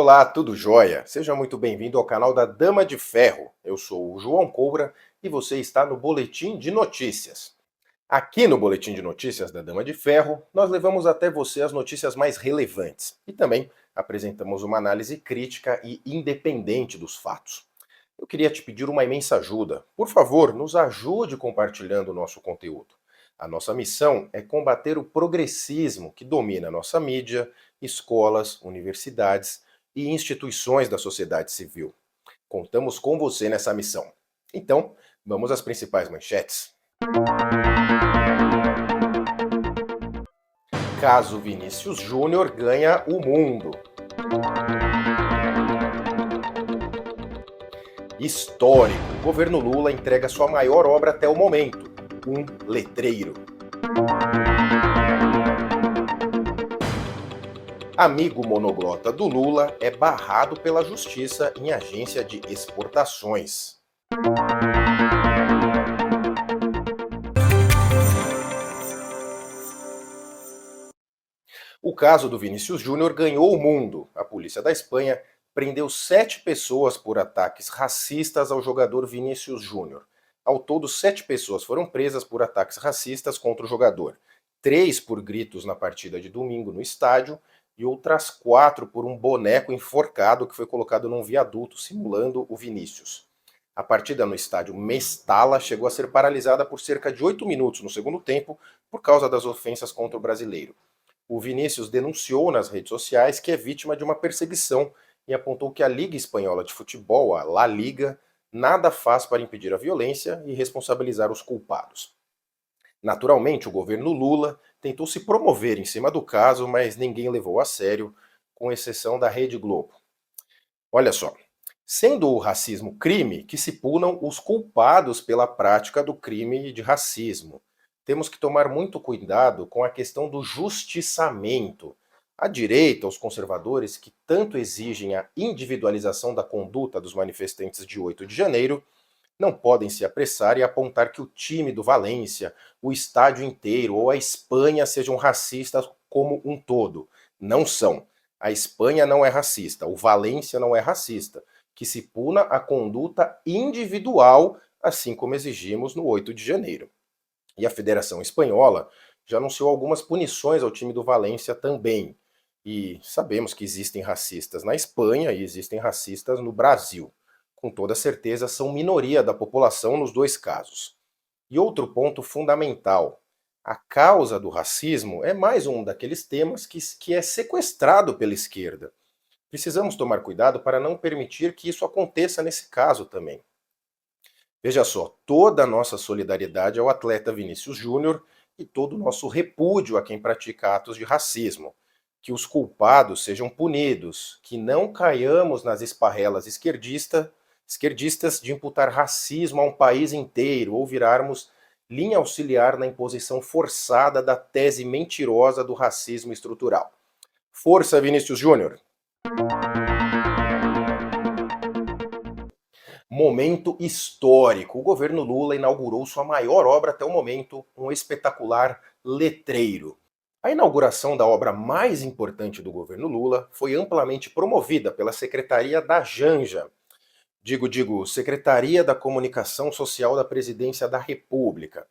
Olá, tudo jóia? Seja muito bem-vindo ao canal da Dama de Ferro. Eu sou o João Coura e você está no Boletim de Notícias. Aqui no Boletim de Notícias da Dama de Ferro, nós levamos até você as notícias mais relevantes e também apresentamos uma análise crítica e independente dos fatos. Eu queria te pedir uma imensa ajuda. Por favor, nos ajude compartilhando o nosso conteúdo. A nossa missão é combater o progressismo que domina nossa mídia, escolas, universidades e instituições da sociedade civil. Contamos com você nessa missão. Então, vamos às principais manchetes. Caso Vinícius Júnior ganha o mundo. Histórico. O governo Lula entrega sua maior obra até o momento, um letreiro. Amigo monoglota do Lula é barrado pela justiça em agência de exportações. O caso do Vinícius Júnior ganhou o mundo. A polícia da Espanha prendeu 7 pessoas por ataques racistas ao jogador Vinícius Júnior. Ao todo, 7 pessoas foram presas por ataques racistas contra o jogador. 3 por gritos na partida de domingo no estádio e outras 4 por um boneco enforcado que foi colocado num viaduto simulando o Vinícius. A partida no estádio Mestala chegou a ser paralisada por cerca de 8 minutos no segundo tempo por causa das ofensas contra o brasileiro. O Vinícius denunciou nas redes sociais que é vítima de uma perseguição e apontou que a Liga Espanhola de Futebol, a La Liga, nada faz para impedir a violência e responsabilizar os culpados. Naturalmente, o governo Lula tentou se promover em cima do caso, mas ninguém levou a sério, com exceção da Rede Globo. Olha só, sendo o racismo crime, que se punam os culpados pela prática do crime de racismo. Temos que tomar muito cuidado com a questão do justiçamento. A direita, os conservadores, que tanto exigem a individualização da conduta dos manifestantes de 8 de janeiro, não podem se apressar e apontar que o time do Valência, o estádio inteiro ou a Espanha sejam racistas como um todo. Não são. A Espanha não é racista, o Valência não é racista. Que se puna a conduta individual, assim como exigimos no 8 de janeiro. E a Federação Espanhola já anunciou algumas punições ao time do Valência também. E sabemos que existem racistas na Espanha e existem racistas no Brasil. Com toda certeza, são minoria da população nos dois casos. E outro ponto fundamental: a causa do racismo é mais um daqueles temas que é sequestrado pela esquerda. Precisamos tomar cuidado para não permitir que isso aconteça nesse caso também. Veja só, toda a nossa solidariedade ao atleta Vinícius Júnior e todo o nosso repúdio a quem pratica atos de racismo. Que os culpados sejam punidos, que não caiamos nas esparrelas esquerdistas de imputar racismo a um país inteiro ou virarmos linha auxiliar na imposição forçada da tese mentirosa do racismo estrutural. Força, Vinícius Júnior! Momento histórico. O governo Lula inaugurou sua maior obra até o momento, um espetacular letreiro. A inauguração da obra mais importante do governo Lula foi amplamente promovida pela Secretaria da Janja. Secretaria da Comunicação Social da Presidência da República.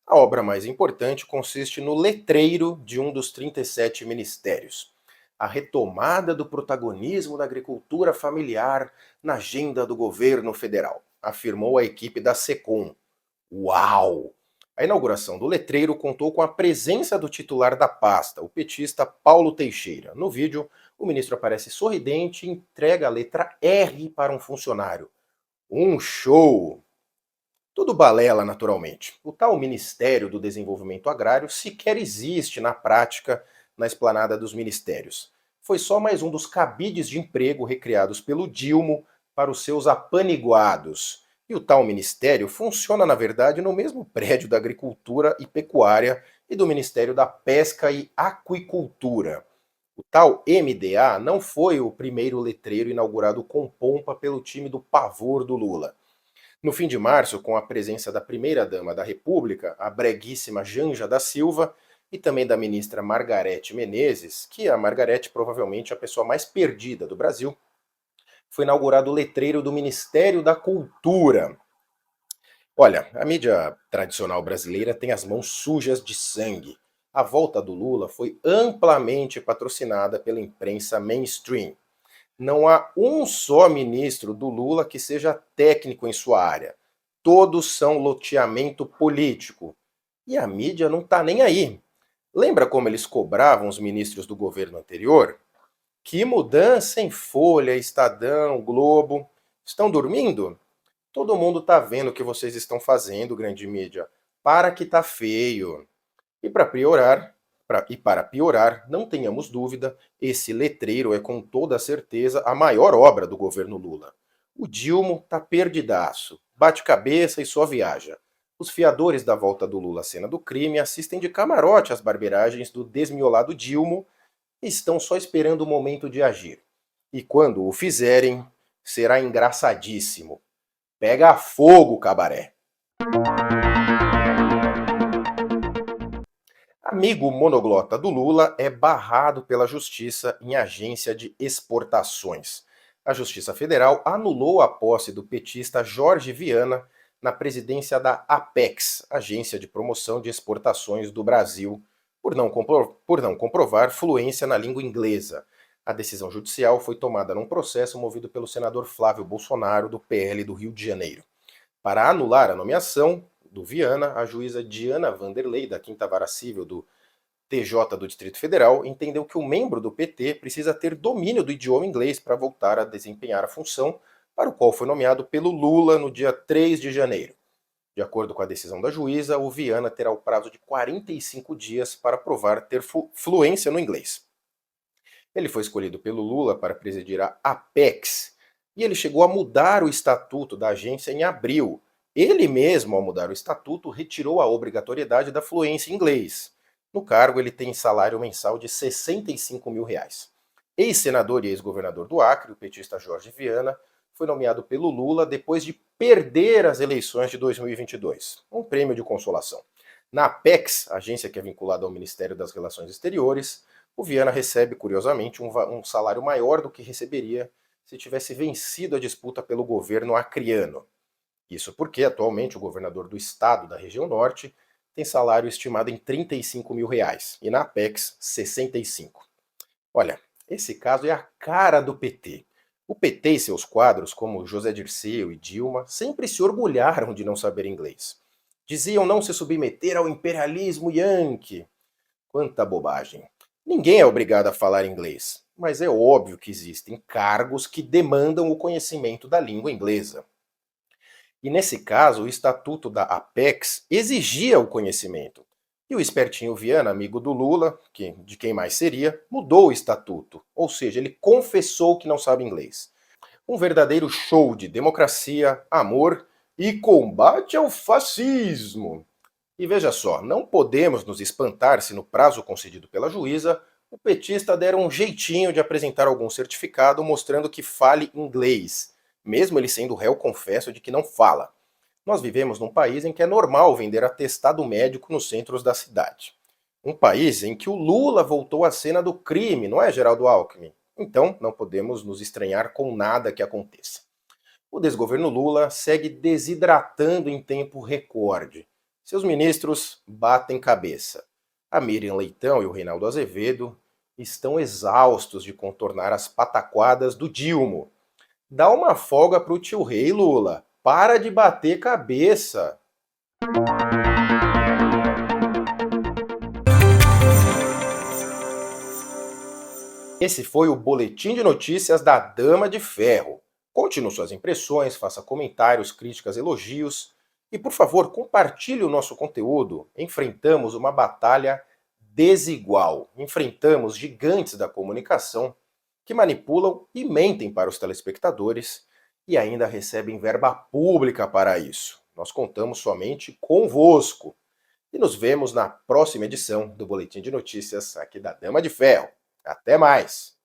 A obra mais importante consiste no letreiro de um dos 37 ministérios. A retomada do protagonismo da agricultura familiar na agenda do governo federal, afirmou a equipe da SECOM. Uau! A inauguração do letreiro contou com a presença do titular da pasta, o petista Paulo Teixeira. No vídeo, o ministro aparece sorridente e entrega a letra R para um funcionário. Um show! Tudo balela, naturalmente. O tal Ministério do Desenvolvimento Agrário sequer existe na prática na esplanada dos ministérios. Foi só mais um dos cabides de emprego recriados pelo Dilma para os seus apaniguados. E o tal ministério funciona, na verdade, no mesmo prédio da Agricultura e Pecuária e do Ministério da Pesca e Aquicultura. O tal MDA não foi o primeiro letreiro inaugurado com pompa pelo time do pavor do Lula. No fim de março, com a presença da primeira-dama da República, a breguíssima Janja da Silva, e também da ministra Margarete Menezes, que a Margarete provavelmente é a pessoa mais perdida do Brasil, foi inaugurado o letreiro do Ministério da Cultura. Olha, a mídia tradicional brasileira tem as mãos sujas de sangue. A volta do Lula foi amplamente patrocinada pela imprensa mainstream. Não há um só ministro do Lula que seja técnico em sua área. Todos são loteamento político. E a mídia não está nem aí. Lembra como eles cobravam os ministros do governo anterior? Que mudança em Folha, Estadão, Globo. Estão dormindo? Todo mundo está vendo o que vocês estão fazendo, grande mídia. Para que tá feio. E para piorar, não tenhamos dúvida, esse letreiro é com toda certeza a maior obra do governo Lula. O Dilma tá perdidaço, bate cabeça e só viaja. Os fiadores da volta do Lula à cena do crime assistem de camarote às barberagens do desmiolado Dilma e estão só esperando o momento de agir. E quando o fizerem, será engraçadíssimo. Pega fogo, cabaré! Amigo monoglota do Lula é barrado pela Justiça em agência de exportações. A Justiça Federal anulou a posse do petista Jorge Viana na presidência da Apex, Agência de Promoção de Exportações do Brasil, por não comprovar fluência na língua inglesa. A decisão judicial foi tomada num processo movido pelo senador Flávio Bolsonaro, do PL do Rio de Janeiro. Para anular a nomeação do Viana, a juíza Diana Vanderlei, da Quinta Vara Civil do TJ do Distrito Federal, entendeu que o membro do PT precisa ter domínio do idioma inglês para voltar a desempenhar a função para o qual foi nomeado pelo Lula no dia 3 de janeiro. De acordo com a decisão da juíza, o Viana terá o prazo de 45 dias para provar ter fluência no inglês. Ele foi escolhido pelo Lula para presidir a Apex, e ele chegou a mudar o estatuto da agência em abril. Ele mesmo, ao mudar o estatuto, retirou a obrigatoriedade da fluência em inglês. No cargo, ele tem salário mensal de R$ 65 mil. Ex-senador e ex-governador do Acre, o petista Jorge Viana, foi nomeado pelo Lula depois de perder as eleições de 2022. Um prêmio de consolação. Na Apex, agência que é vinculada ao Ministério das Relações Exteriores, o Viana recebe, curiosamente, um salário maior do que receberia se tivesse vencido a disputa pelo governo acreano. Isso porque, atualmente, o governador do estado da região norte tem salário estimado em R$ 35 mil, e na Apex, 65. Olha, esse caso é a cara do PT. O PT e seus quadros, como José Dirceu e Dilma, sempre se orgulharam de não saber inglês. Diziam não se submeter ao imperialismo yankee. Quanta bobagem. Ninguém é obrigado a falar inglês, mas é óbvio que existem cargos que demandam o conhecimento da língua inglesa. E nesse caso, o estatuto da Apex exigia o conhecimento. E o espertinho Viana, amigo do Lula, de quem mais seria, mudou o estatuto, ou seja, ele confessou que não sabe inglês. Um verdadeiro show de democracia, amor e combate ao fascismo. E veja só, não podemos nos espantar se no prazo concedido pela juíza, o petista der um jeitinho de apresentar algum certificado mostrando que fale inglês, mesmo ele sendo réu confesso de que não fala. Nós vivemos num país em que é normal vender atestado médico nos centros da cidade. Um país em que o Lula voltou à cena do crime, não é, Geraldo Alckmin? Então, não podemos nos estranhar com nada que aconteça. O desgoverno Lula segue desidratando em tempo recorde. Seus ministros batem cabeça. A Miriam Leitão e o Reinaldo Azevedo estão exaustos de contornar as pataquadas do Dilma. Dá uma folga pro tio Rei, Lula. Para de bater cabeça. Esse foi o Boletim de Notícias da Dama de Ferro. Conte-nos suas impressões, faça comentários, críticas, elogios. E, por favor, compartilhe o nosso conteúdo. Enfrentamos uma batalha desigual. Enfrentamos gigantes da comunicação que manipulam e mentem para os telespectadores e ainda recebem verba pública para isso. Nós contamos somente convosco. E nos vemos na próxima edição do Boletim de Notícias aqui da Dama de Ferro. Até mais!